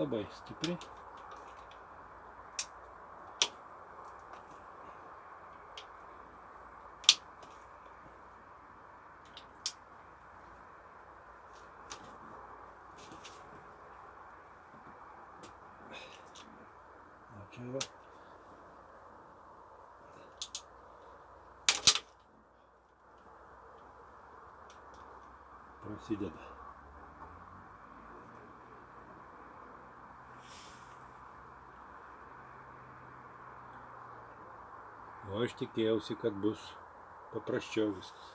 labai stipri. O čia va. Prasideda. O aš tikėjausi, kad bus paprasčiau viskas.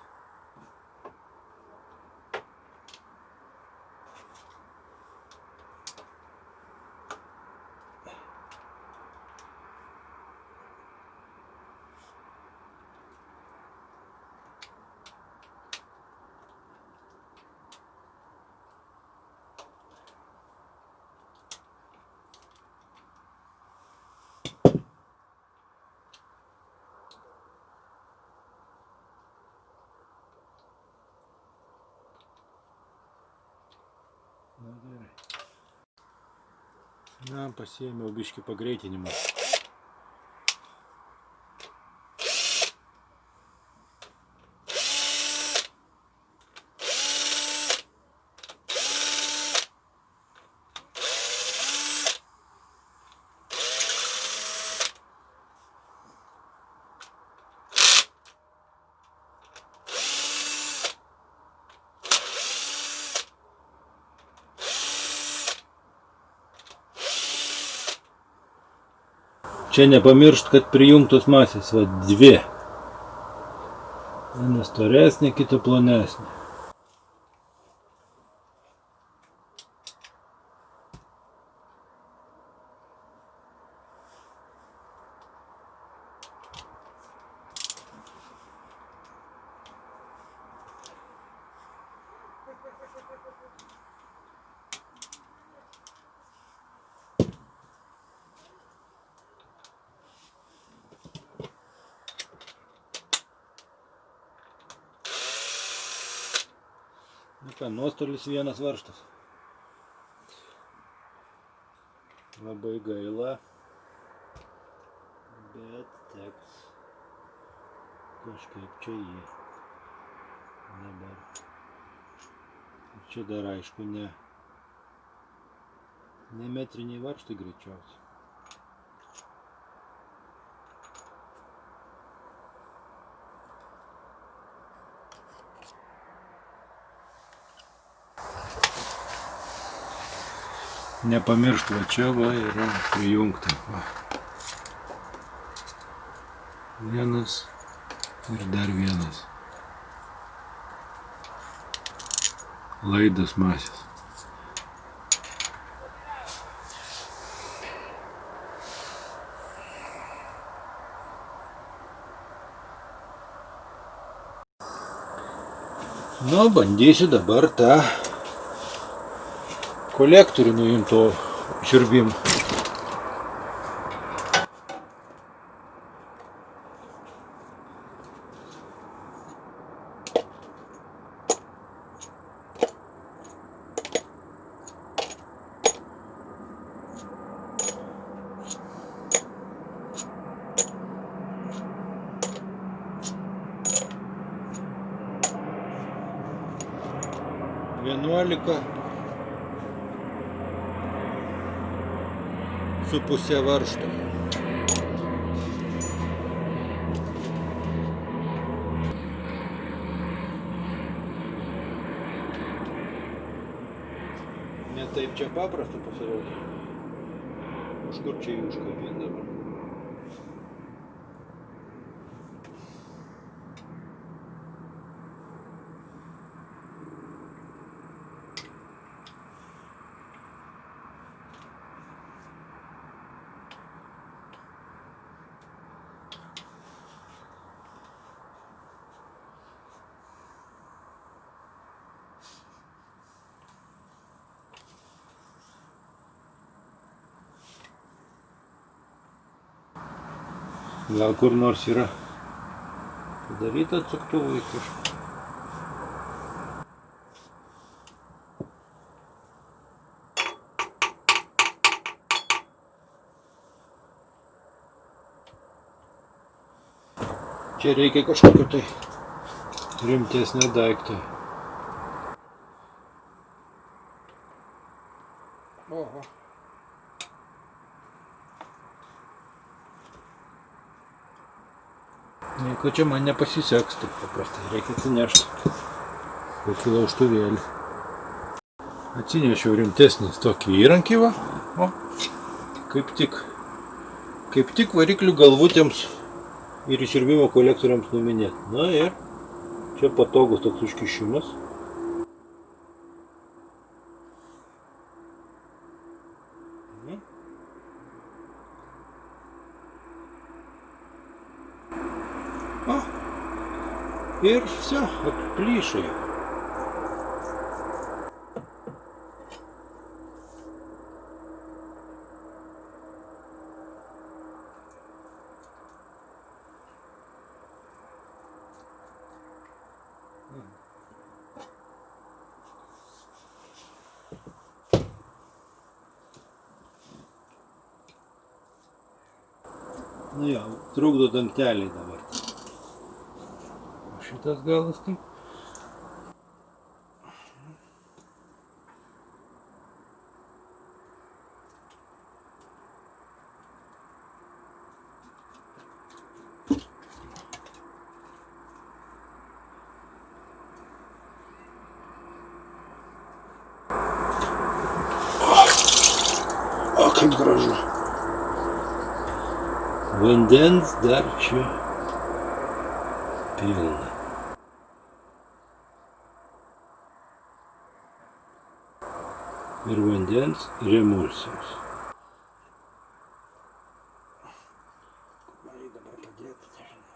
Na gerai. Na, pasiėmiau biškį pagreitinimą. Čia nepamiršt, kad prijungtos masės, va, dvi. Viena storesnė, kita plonesnė. Nu ką, nuostolis vienas varžtas. Labai gaila, bet teks kažkaip čia jį dabar. Čia dar aišku ne metriniai varžtai greičiausiai. Nepamiršt, va čia va yra prijungta. Va. Vienas ir dar vienas. Laidas masės. Nu, bandysiu dabar tą kolektorių nuimto siurbimo. Su pusė varžto. Ne taip čia paprasta pasirodė. Už kur čia jį užkabint dabar? Gal kur nors yra padaryta atsuktuvai kažką. Čia reikia kažkokio tai rimtesnio daikto. Oho. Nieko čia man nepasiseks, taip paprastai reikia atsinešti kokį laužtuvėlį. Atsinešiau rimtesnį tokį įrankį, va. O, kaip tik variklių galvutėms ir įsiurbimo kolektoriams numinėti. Na ir čia patogus toks užkišimas. O, ir все, atplyšo jau. Nu jo, trukdo dangteliai dabar. O šitas galas kaip? O, kaip gražu. Vandens dar čia pilna. Ir vandens, ir emulsijos. Man jį dabar padėti, nežinau.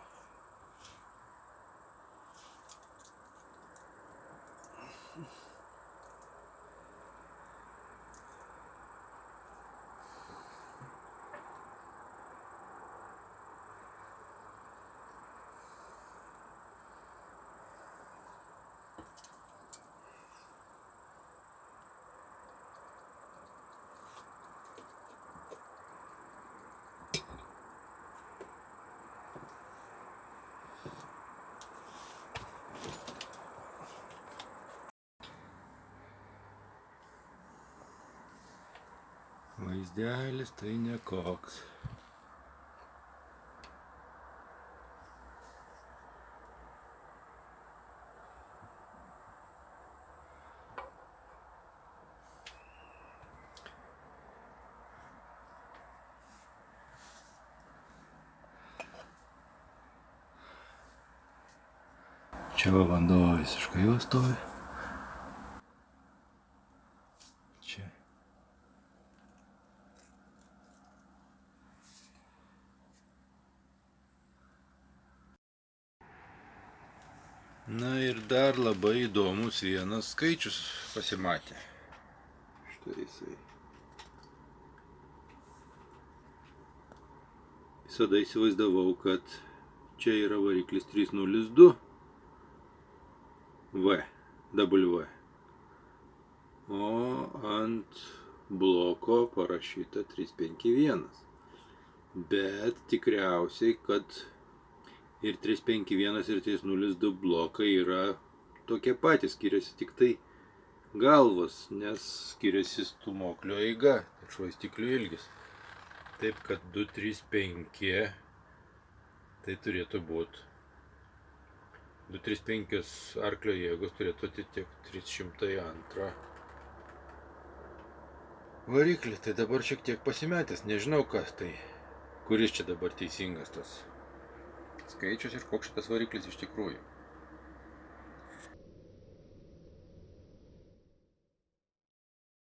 Vaizdelis tai nekoks. Čia va vanduo visiškai jau stovi. Čia. Na ir dar labai įdomus vienas skaičius pasimatė. Štai jisai. Visada įsivaizdavau, kad čia yra variklis 302 W. O ant bloko parašyta 351. Bet tikriausiai, kad ir 351 ir 302 blokai yra tokie patys, skiriasi tik tai galvos, nes skiriasi stūmoklio eiga ir švaistiklių ilgis. Taip kad 235 tai turėtų būti 235 arklio jėgos turėtų atitikti 302 variklį. Tai dabar šiek tiek pasimetęs, nežinau kas tai, kuris čia dabar teisingas tas skaičius ir koks šitas variklis iš tikrųjų.